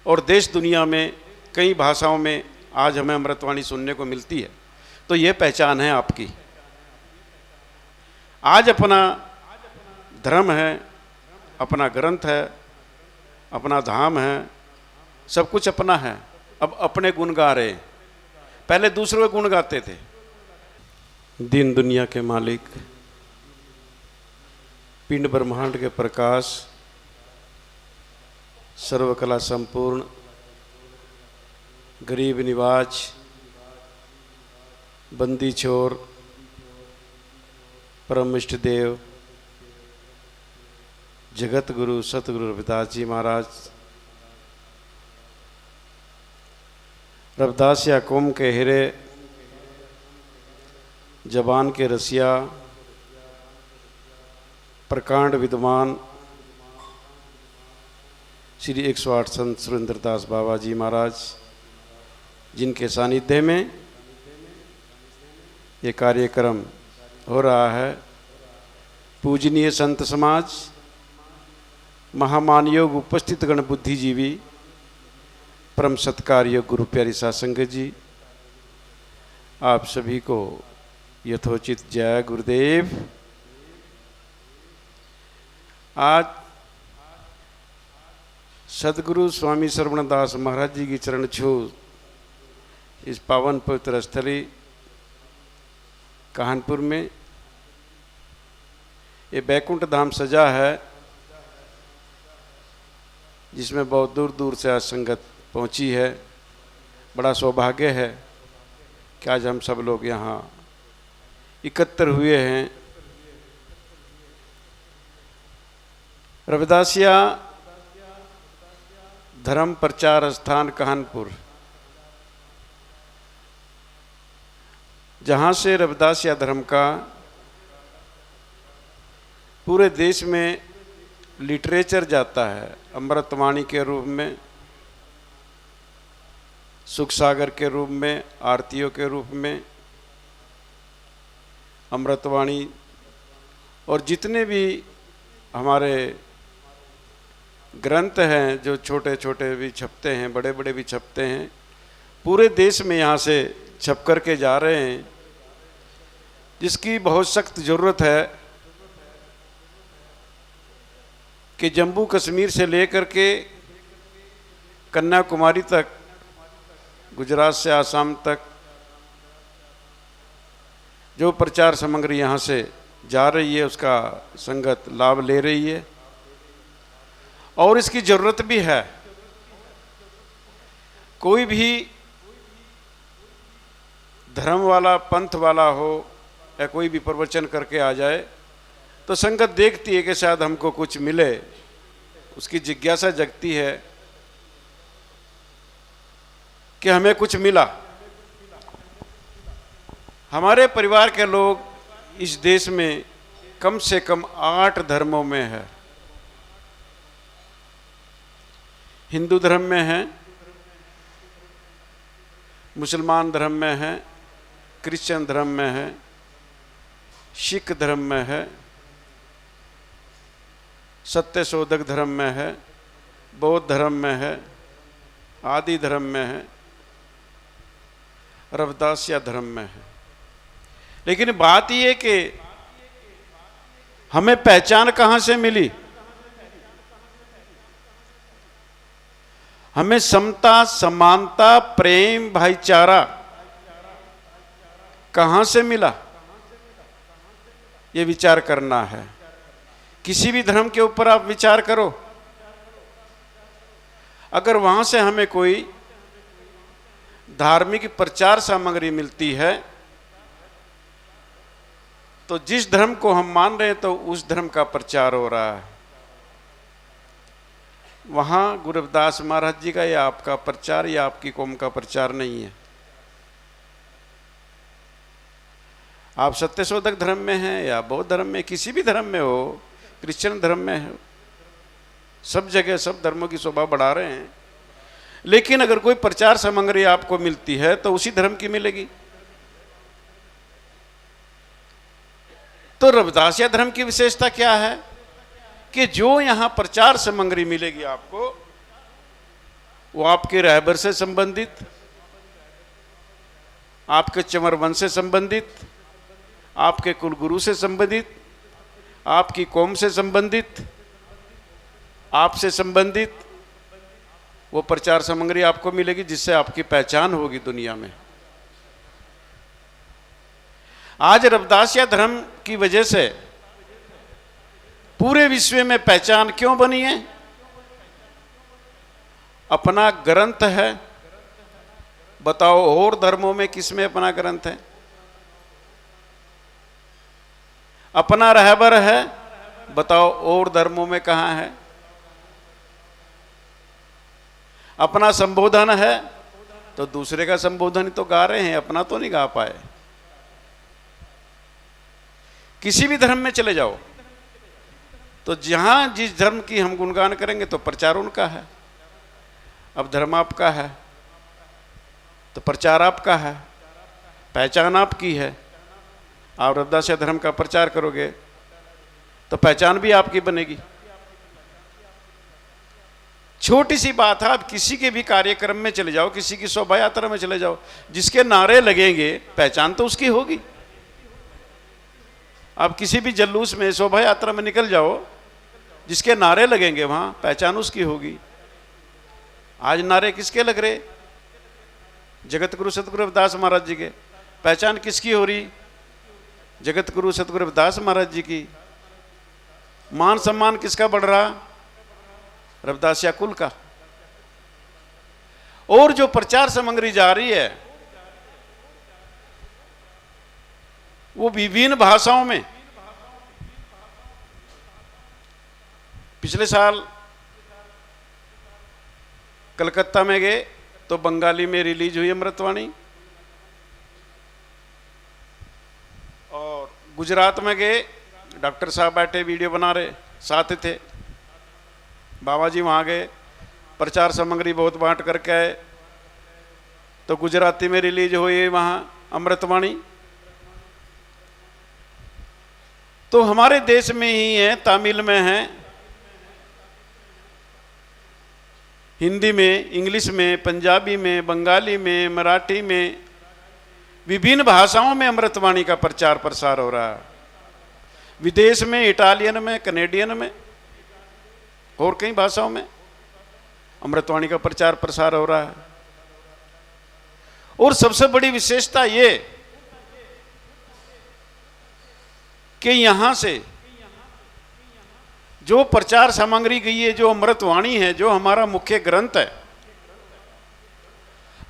और देश दुनिया में कई भाषाओं में आज हमें अमृतवाणी सुनने को मिलती है। तो ये पहचान है आपकी। आज अपना धर्म है, अपना ग्रंथ है, अपना धाम है, सब कुछ अपना है। अब अपने गुण गा रहे हैं, पहले दूसरों के गुण गाते थे। दीन दुनिया के मालिक, पिंड ब्रह्मांड के प्रकाश, सर्वकला संपूर्ण, गरीब निवाज, बंदी छोर, परम इष्ट देव, जगत गुरु सतगुरु रविदास जी महाराज, रविदास या कौम के हीरे, जबान के रसिया, प्रकांड विद्वान श्री 108 संत सुरेंद्रदास बाबा जी महाराज, जिनके सानिध्य में ये कार्यक्रम हो रहा है। पूजनीय संत समाज, महामान योग उपस्थित गण बुद्धिजीवी, परम सत्कार योग गुरु प्यारी साध संगत जी, आप सभी को यथोचित जय गुरुदेव। आज सदगुरु स्वामी श्रवणदास महाराज जी की चरण छू इस पावन पवित्र स्थली कानपुर में ये बैकुंठ धाम सजा है, जिसमें बहुत दूर दूर से आज संगत पहुंची है। बड़ा सौभाग्य है कि आज हम सब लोग यहाँ एकत्र हुए हैं। रविदासिया धर्म प्रचार स्थान कानपुर, जहाँ से रविदासिया धर्म का पूरे देश में लिटरेचर जाता है, अमृतवाणी के रूप में, सुख सागर के रूप में, आरतियों के रूप में अमृतवाणी, और जितने भी हमारे ग्रंथ हैं जो छोटे छोटे भी छपते हैं, बड़े बड़े भी छपते हैं, पूरे देश में यहाँ से छप कर के जा रहे हैं, जिसकी बहुत सख्त ज़रूरत है कि जम्मू कश्मीर से लेकर के कन्याकुमारी तक, गुजरात से आसाम तक जो प्रचार सामग्री यहाँ से जा रही है, उसका संगत लाभ ले रही है। और इसकी ज़रूरत भी है। कोई भी धर्म वाला, पंथ वाला हो, या कोई भी प्रवचन करके आ जाए तो संगत देखती है कि शायद हमको कुछ मिले, उसकी जिज्ञासा जगती है कि हमें कुछ मिला। हमारे परिवार के लोग इस देश में कम से कम 8 धर्मों में है। हिंदू धर्म में है, मुसलमान धर्म में है, क्रिश्चियन धर्म में है, सिख धर्म में है, सत्यशोधक धर्म में है, बौद्ध धर्म में है, आदि धर्म में है, रविदासिया धर्म में है। लेकिन बात यह कि हमें पहचान कहाँ से मिली? हमें समता, समानता, प्रेम, भाईचारा कहाँ से मिला, ये विचार करना है। किसी भी धर्म के ऊपर आप विचार करो, अगर वहां से हमें कोई धार्मिक प्रचार सामग्री मिलती है तो जिस धर्म को हम मान रहे हैं तो उस धर्म का प्रचार हो रहा है। वहां गुरु रविदास महाराज जी का या आपका प्रचार या आपकी कौम का प्रचार नहीं है। आप सत्यशोधक धर्म में हैं या बौद्ध धर्म में, किसी भी धर्म में हो, क्रिश्चियन धर्म में हो, सब जगह सब धर्मों की शोभा बढ़ा रहे हैं। लेकिन अगर कोई प्रचार सामग्री आपको मिलती है तो उसी धर्म की मिलेगी। तो रविदासिया धर्म की विशेषता क्या है कि जो यहां प्रचार सामग्री मिलेगी आपको, वो आपके रहबर से संबंधित, आपके चंवर वंश से संबंधित, आपके कुलगुरु से संबंधित, आपकी कौम से संबंधित, आपसे संबंधित वो प्रचार सामग्री आपको मिलेगी जिससे आपकी पहचान होगी दुनिया में। आज रविदासिया धर्म की वजह से पूरे विश्व में पहचान क्यों बनी है? अपना ग्रंथ है। बताओ और धर्मों में किसमें अपना ग्रंथ है? अपना रहबर है। बताओ और धर्मों में कहां है? अपना संबोधन है तो दूसरे का संबोधन ही तो गा रहे हैं, अपना तो नहीं गा पाए। किसी भी धर्म में चले जाओ तो जहां जिस धर्म की हम गुणगान करेंगे तो प्रचार उनका है। अब धर्म आपका है तो प्रचार आपका है, पहचान आपकी है। आप रविदासिया धर्म का प्रचार करोगे तो पहचान भी आपकी बनेगी। छोटी सी बात है, आप किसी के भी कार्यक्रम में चले जाओ, किसी की शोभा यात्रा में चले जाओ, जिसके नारे लगेंगे पहचान तो उसकी होगी। आप किसी भी जल्लूस में शोभा यात्रा में निकल जाओ, जिसके नारे लगेंगे वहां पहचान उसकी होगी। आज नारे किसके लग रहे? जगत गुरु सतगुरु रविदास महाराज जी के। पहचान किसकी हो रही? जगत गुरु सतगुरु रविदास महाराज जी की। मान सम्मान किसका बढ़ रहा? रविदासिया कुल का। और जो प्रचार सामग्री जा रही है वो विभिन्न भाषाओं में। पिछले साल कलकत्ता में गए तो बंगाली में रिलीज हुई अमृतवाणी, और गुजरात में गए डॉक्टर साहब बैठे वीडियो बना रहे, साथ थे बाबा जी, वहाँ गए प्रचार सामग्री बहुत बांट करके आए तो गुजराती में रिलीज हुई वहाँ अमृतवाणी। तो हमारे देश में ही है, तमिल में है, हिंदी में, इंग्लिश में, पंजाबी में, बंगाली में, मराठी में, विभिन्न भाषाओं में अमृतवाणी का प्रचार प्रसार हो रहा है। विदेश में इटालियन में, कनेडियन में और कई भाषाओं में अमृतवाणी का प्रचार प्रसार हो रहा है। और सबसे बड़ी विशेषता ये कि यहां से जो प्रचार सामग्री गई है, जो अमृतवाणी है, जो हमारा मुख्य ग्रंथ है,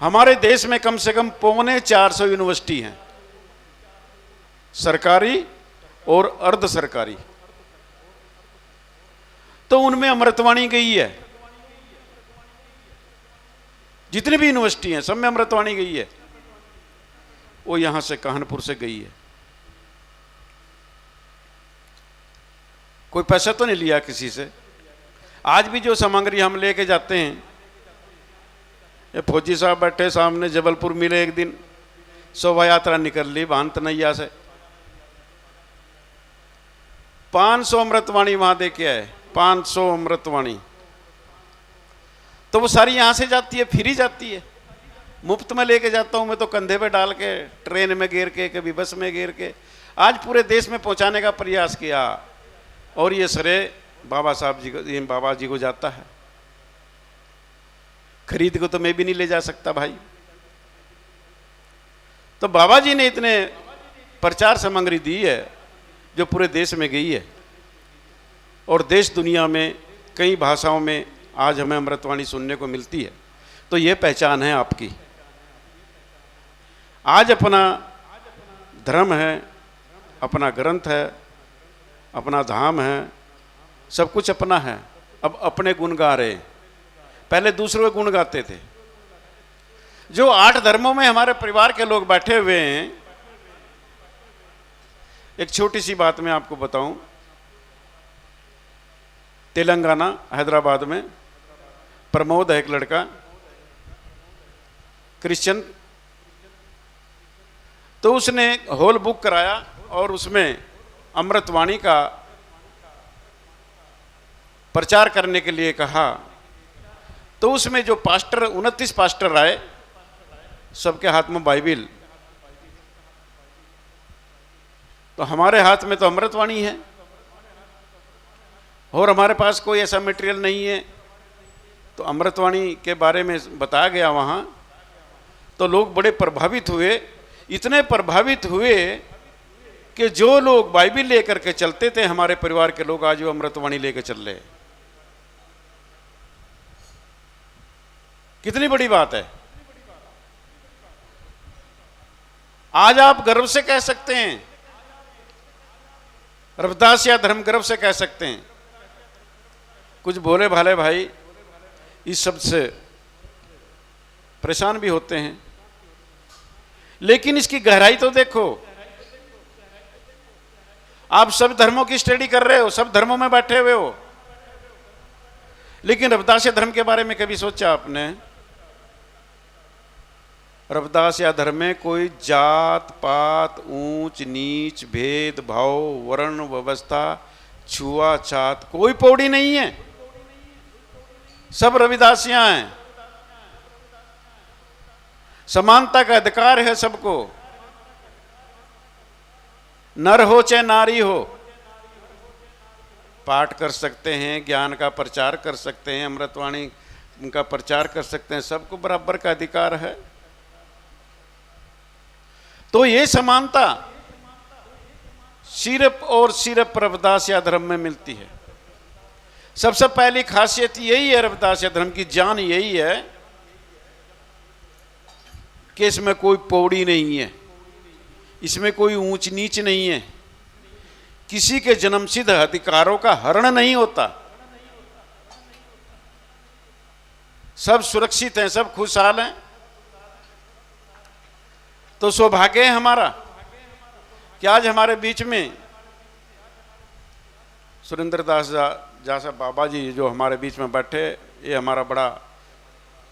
हमारे देश में कम से कम 450 यूनिवर्सिटी हैं, सरकारी और अर्ध सरकारी। तो उनमें अमृतवाणी गई है। जितनी भी यूनिवर्सिटी हैं सब में अमृतवाणी गई है। वो यहां से कानपुर से गई है। कोई पैसा तो नहीं लिया किसी से। आज भी जो सामग्री हम लेके जाते हैं, ये फौजी साहब बैठे सामने, जबलपुर मिले एक दिन, शोभा यात्रा निकल ली भांत नैया से, 500 अमृतवाणी वहां दे के आए, 500 अमृतवाणी। तो वो सारी यहां से जाती है, फ्री जाती है, मुफ्त में लेके जाता हूं मैं तो, कंधे पे डाल के, ट्रेन में घेर के, कभी बस में घेर के, आज पूरे देश में पहुंचाने का प्रयास किया। और ये श्रेय बाबा साहब जी को, ये बाबा जी को जाता है। खरीद को तो मैं भी नहीं ले जा सकता भाई। तो बाबा जी ने इतने प्रचार सामग्री दी है जो पूरे देश में गई है, और देश दुनिया में कई भाषाओं में आज हमें अमृतवाणी सुनने को मिलती है। तो ये पहचान है आपकी। आज अपना धर्म है, अपना ग्रंथ है, अपना धाम है, सब कुछ अपना है। अब अपने गुण गा रहे। पहले दूसरों के गुण गाते थे। जो 8 धर्मों में हमारे परिवार के लोग बैठे हुए हैं, एक छोटी सी बात मैं आपको बताऊं। तेलंगाना हैदराबाद में प्रमोद है एक लड़का, क्रिश्चियन। तो उसने हॉल बुक कराया और उसमें अमृतवाणी का प्रचार करने के लिए कहा। तो उसमें जो पास्टर 29 पास्टर आए, सबके हाथ में बाइबिल, तो हमारे हाथ में तो अमृतवाणी है और हमारे पास कोई ऐसा मटेरियल नहीं है। तो अमृतवाणी के बारे में बताया गया वहाँ, तो लोग बड़े प्रभावित हुए, इतने प्रभावित हुए कि जो लोग बाइबिल लेकर के चलते थे हमारे परिवार के लोग, आज वो अमृतवाणी लेकर चल रहे। कितनी बड़ी बात है। आज आप गर्व से कह सकते हैं, रविदास या धर्म गर्व से कह सकते हैं। कुछ भोले भाले भाई इस शब्द से परेशान भी होते हैं, लेकिन इसकी गहराई तो देखो। आप सब धर्मों की स्टडी कर रहे हो, सब धर्मों में बैठे हुए हो, लेकिन रविदास धर्म के बारे में कभी सोचा आपने? रविदास या धर्म में कोई जात पात, ऊंच नीच, भेद भाव, वर्ण व्यवस्था, छुआछात कोई पौड़ी नहीं है। सब रविदासियां हैं। समानता का अधिकार है सबको, नर हो चाहे नारी हो, पाठ कर सकते हैं, ज्ञान का प्रचार कर सकते हैं, अमृतवाणी का प्रचार कर सकते हैं, सबको बराबर का अधिकार है। तो ये समानता सिर्फ और सिर्फ रविदास या धर्म में मिलती है। सबसे पहली खासियत यही है रविदास या धर्म की, जान यही है कि इसमें कोई पौड़ी नहीं है, इसमें कोई ऊंच नीच नहीं है, किसी के जन्मसिद्ध अधिकारों का हरण नहीं होता, सब सुरक्षित हैं, सब खुशहाल हैं। तो सौभाग्य है हमारा कि आज हमारे बीच में सुरेंद्र दास जैसा बाबा जी जो हमारे बीच में बैठे, ये हमारा बड़ा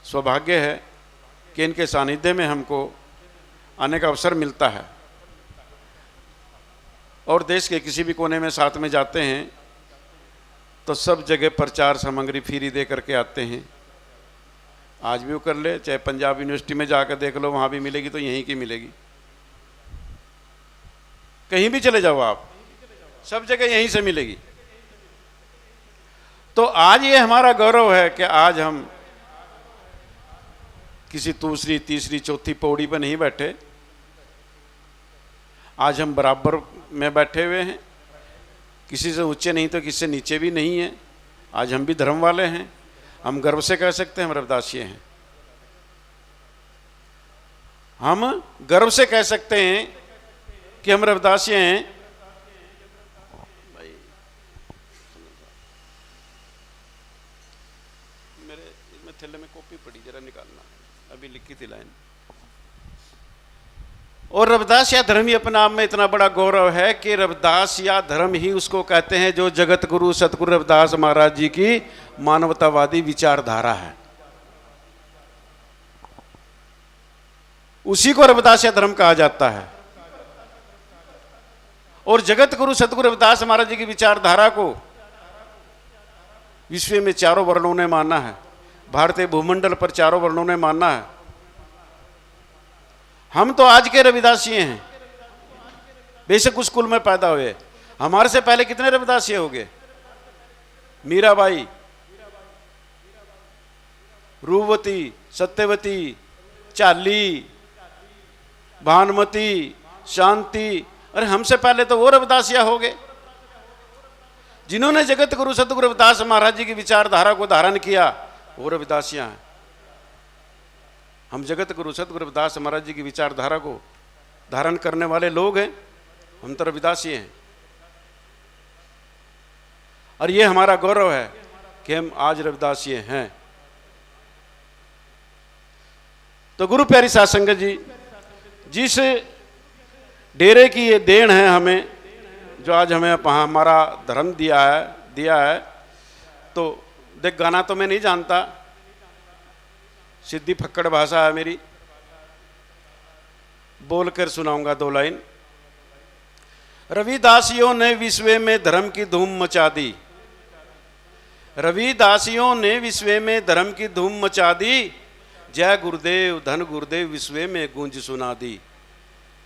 सौभाग्य है कि इनके सानिध्य में हमको आने का अवसर मिलता है। और देश के किसी भी कोने में साथ में जाते हैं तो सब जगह प्रचार सामग्री फ्री दे करके आते हैं। आज भी वो कर ले, चाहे पंजाब यूनिवर्सिटी में जाकर देख लो, वहाँ भी मिलेगी तो यहीं की मिलेगी। कहीं भी चले जाओ आप, सब जगह यहीं से मिलेगी। तो आज ये हमारा गौरव है कि आज हम किसी दूसरी तीसरी चौथी पौड़ी पर नहीं बैठे, आज हम बराबर में बैठे हुए हैं, किसी से ऊंचे नहीं तो किसी से नीचे भी नहीं है। आज हम भी धर्म वाले हैं, हम गर्व से कह सकते हैं हम रविदासी हैं। हम गर्व से कह सकते हैं कि हम रविदासी हैं। भाई मेरे इसमें थैले में कॉपी पड़ी, जरा निकालना, अभी लिखी थी लाइन। और रविदास या धर्म ही अपने आप में इतना बड़ा गौरव है कि रविदास या धर्म ही उसको कहते हैं जो जगत गुरु सतगुरु रविदास महाराज जी की मानवतावादी विचारधारा है। उसी को रविदास या धर्म कहा जाता है। और जगत गुरु सतगुरु रविदास महाराज जी की विचारधारा को विश्व में चारों वर्णों ने माना है, भारतीय भूमंडल पर चारों वर्णों ने माना है। हम तो आज के रविदासी हैं, बेशक उस कुल में पैदा हुए। हमारे से पहले कितने रविदासी हो गए? मीराबाई, रूपवती, सत्यवती, चाली, भानुमती, शांति। अरे हमसे पहले तो वो रविदासिया हो गए जिन्होंने जगत गुरु सतगुरु रविदास महाराज जी की विचारधारा को धारण किया, वो रविदासिया हैं। हम जगत गुरु सतगुरु रविदास महाराज जी की विचारधारा को धारण करने वाले लोग हैं, हम तो रविदासी हैं। और ये हमारा गौरव है कि हम आज रविदासी हैं। तो गुरु प्यारी साध संगत जी, जिस डेरे की ये देन है हमें, जो आज हमें हमारा धर्म दिया है। तो देख, गाना तो मैं नहीं जानता, सिद्धि फक्कड़ भाषा है मेरी, बोलकर सुनाऊंगा 2 लाइन। रविदासियों ने विश्व में धर्म की धूम मचा दी, रविदासियों ने विश्व में धर्म की धूम मचा दी, जय गुरुदेव धन गुरुदेव विश्व में गूंज सुना दी।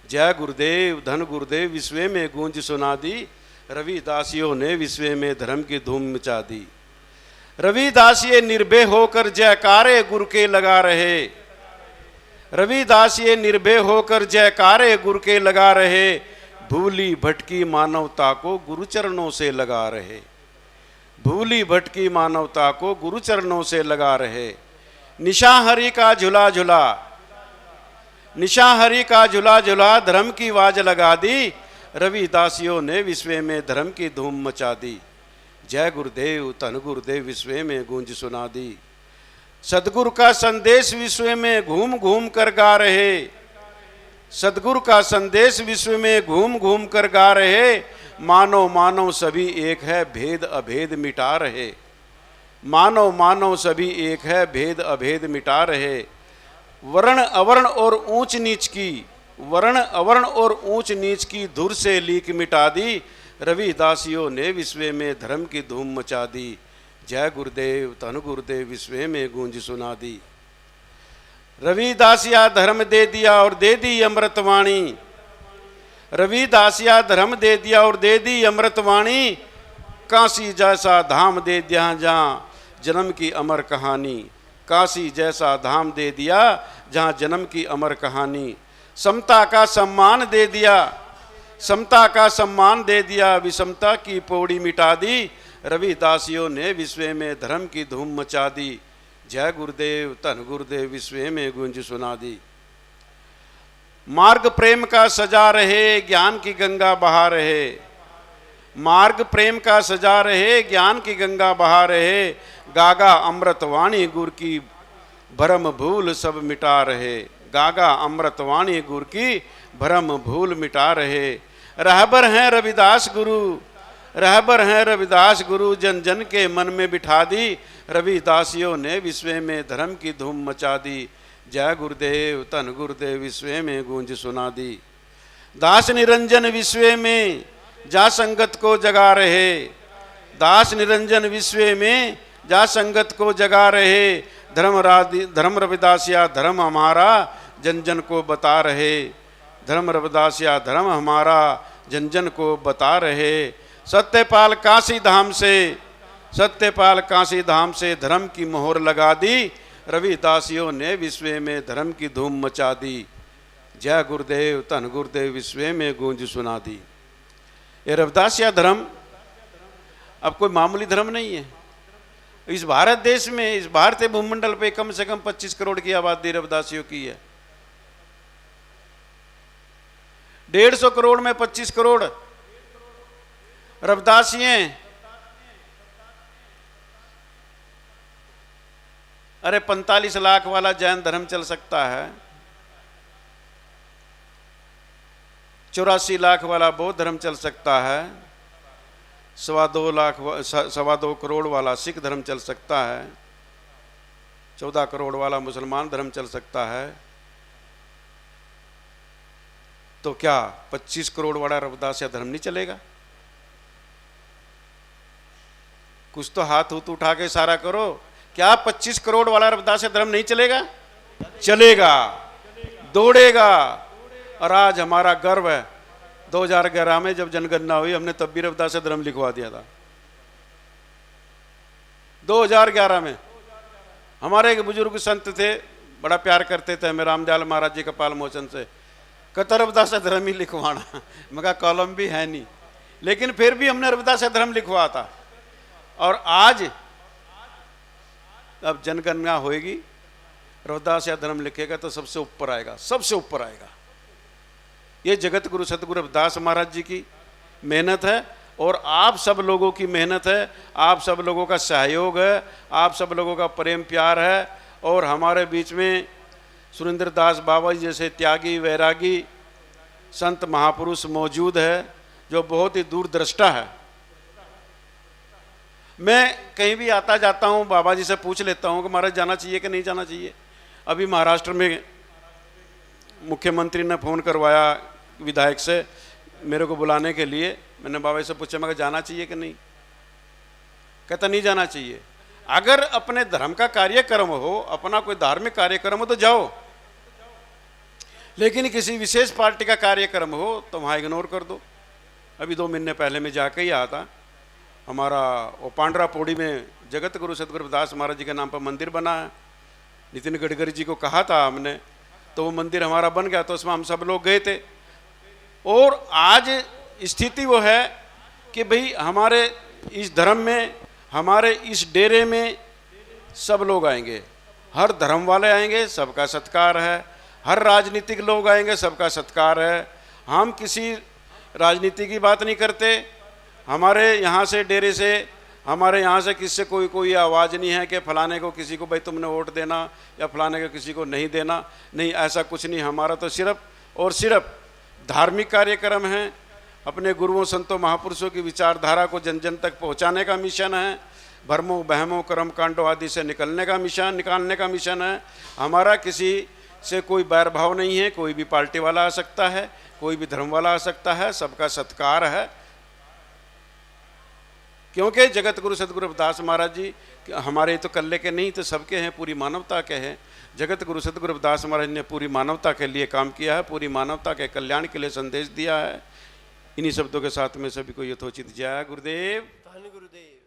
जय गुरुदेव धन गुरुदेव विश्व में गूंज सुना दी, रविदासियों ने विश्व में धर्म की धूम मचा दी। रविदास ये निर्भय होकर जयकारे गुरु के लगा रहे, रविदास ये निर्भय होकर जयकारे गुरु के लगा रहे, भूली भटकी मानवता को गुरु चरणों से लगा रहे, भूली भटकी मानवता को गुरु चरणों से लगा रहे। निशा हरि का झुला झुला, निशा हरि का झुला झुला, धर्म की आवाज लगा दी, रविदासियों ने विश्व में धर्म की धूम मचा दी। जय गुरुदेव धन गुरुदेव विश्व में गूंज सुना दी। सदगुरु का संदेश विश्व में घूम घूम कर गा रहे, सदगुरु का संदेश विश्व में घूम घूम कर गा रहे, मानव मानव सभी एक है भेद अभेद मिटा रहे, मानव मानव सभी एक है भेद अभेद मिटा रहे। वर्ण अवर्ण और ऊंच नीच की, वर्ण अवर्ण और ऊंच नीच की धुर से लीक मिटा दी, रविदासियों ने विश्व में धर्म की धूम मचा दी। जय गुरुदेव धन गुरुदेव विश्व में गूंज सुना दी। रविदासिया धर्म दे दिया और दे दी अमृतवाणी, रविदासिया धर्म दे दिया और दे दी अमृतवाणी, काशी जैसा धाम दे दिया जहाँ जन्म की अमर कहानी, काशी जैसा धाम दे दिया जहाँ जन्म की अमर कहानी। समता का सम्मान दे दिया, समता का सम्मान दे दिया, विषमता की पौड़ी मिटा दी, रविदासियों ने विश्व में धर्म की धूम मचा दी। जय गुरुदेव धन गुरुदेव विश्व में गूंज सुना दी। मार्ग प्रेम का सजा रहे, ज्ञान की गंगा बहा रहे, मार्ग प्रेम का सजा रहे, ज्ञान की गंगा बहा रहे, गागा अमृतवाणी गुरु की भरम भूल सब मिटा रहे, गागा अमृतवाणी गुरु की भरम भूल मिटा रहे। रहबर हैं रविदास गुरु, रहबर हैं रविदास गुरु, जन जन के मन में बिठा दी, रविदासियों ने विश्व में धर्म की धूम मचा दी। जय गुरुदेव धन गुरुदेव विश्व में गूंज सुना दी। दास निरंजन विश्व में जा संगत को जगा रहे, दास निरंजन विश्व में जा संगत को जगा रहे, धर्म रविदासिया धर्म हमारा जन जन को बता रहे, धर्म रविदासिया धर्म हमारा जन जन को बता रहे। सत्यपाल काशी धाम से, सत्यपाल काशी धाम से धर्म की मोहर लगा दी, रविदासियों ने विश्व में धर्म की धूम मचा दी। जय गुरुदेव धन गुरुदेव विश्व में गूंज सुना दी। ये रविदासिया धर्म अब कोई मामूली धर्म नहीं है। इस भारत देश में, इस भारतीय भूमंडल पे कम से कम 25 करोड़ की आबादी रविदासियों की है। 150 करोड़ में 25 करोड़ रविदासियां। अरे 45 लाख वाला जैन धर्म चल सकता है, 84 लाख वाला बौद्ध धर्म चल सकता है, 2.25 करोड़ वाला सिख धर्म चल सकता है, 14 करोड़ वाला मुसलमान धर्म चल सकता है। तो क्या 25 करोड़ वाला रविदासिया धर्म नहीं चलेगा? कुछ तो हाथ उठा के इशारा करो। क्या 25 करोड़ वाला रविदासिया धर्म नहीं चलेगा? चलेगा, दौड़ेगा। और आज हमारा गर्व है, 2011 में जब जनगणना हुई हमने तब भी रविदासिया धर्म लिखवा दिया था। 2011 में हमारे एक बुजुर्ग संत थे, बड़ा प्यार करते थे हमें, रामदयाल महाराज जी कपाल मोचन से, कहता रविदासिया धर्म ही लिखवाना। मैं कहा कॉलम भी है नहीं, लेकिन फिर भी हमने रविदासिया धर्म लिखवा था। और आज अब जनगणना होएगी, रविदासिया धर्म लिखेगा तो सबसे ऊपर आएगा, सबसे ऊपर आएगा। ये जगत गुरु सतगुरु रविदास महाराज जी की मेहनत है और आप सब लोगों की मेहनत है, आप सब लोगों का सहयोग है, आप सब लोगों का प्रेम प्यार है। और हमारे बीच में सुरेंद्र दास बाबा जी जैसे त्यागी वैरागी संत महापुरुष मौजूद है, जो बहुत ही दूरदृष्टा है। मैं कहीं भी आता जाता हूँ, बाबा जी से पूछ लेता हूँ कि महाराज जाना चाहिए कि नहीं जाना चाहिए। अभी महाराष्ट्र में मुख्यमंत्री ने फ़ोन करवाया विधायक से मेरे को बुलाने के लिए। मैंने बाबा जी से पूछा, मैं जाना चाहिए कि नहीं? कहता नहीं जाना चाहिए। अगर अपने धर्म का कार्यक्रम हो, अपना कोई धार्मिक कार्यक्रम हो तो जाओ, लेकिन किसी विशेष पार्टी का कार्यक्रम हो तो वहाँ इग्नोर कर दो। अभी 2 महीने पहले मैं जाके ही आया था, हमारा वो पांडरा पौड़ी में जगत गुरु सतगुरु रविदास महाराज जी के नाम पर मंदिर बना है। नितिन गडकरी जी को कहा था हमने, तो वो मंदिर हमारा बन गया, तो उसमें हम सब लोग गए थे। और आज स्थिति वो है कि भाई हमारे इस धर्म में, हमारे इस डेरे में सब लोग आएंगे, हर धर्म वाले आएंगे, सबका सत्कार है, हर राजनीतिक लोग आएंगे, सबका सत्कार है। हम किसी राजनीति की बात नहीं करते। हमारे यहाँ से डेरे से, हमारे यहाँ से किसी से कोई आवाज़ नहीं है कि फलाने को किसी को भाई तुमने वोट देना या फलाने को किसी को नहीं देना, नहीं, ऐसा कुछ नहीं। हमारा तो सिर्फ और सिर्फ धार्मिक कार्यक्रम है, अपने गुरुओं संतों महापुरुषों की विचारधारा को जन जन तक पहुँचाने का मिशन है, भ्रमों बहमों कर्म कांडों आदि से निकालने का मिशन है। हमारा किसी से कोई बैर भाव नहीं है, कोई भी पार्टी वाला आ सकता है, कोई भी धर्म वाला आ सकता है, सबका सत्कार है। क्योंकि जगत गुरु सतगुरु रविदास महाराज जी हमारे तो कल्ले के नहीं, तो सबके हैं, पूरी मानवता के हैं। जगत गुरु सतगुरु रविदास महाराज ने पूरी मानवता के लिए काम किया है, पूरी मानवता के कल्याण के लिए संदेश दिया है। इन्हीं शब्दों के साथ में सभी को यथोचित जय गुरुदेव। धन गुरुदेव।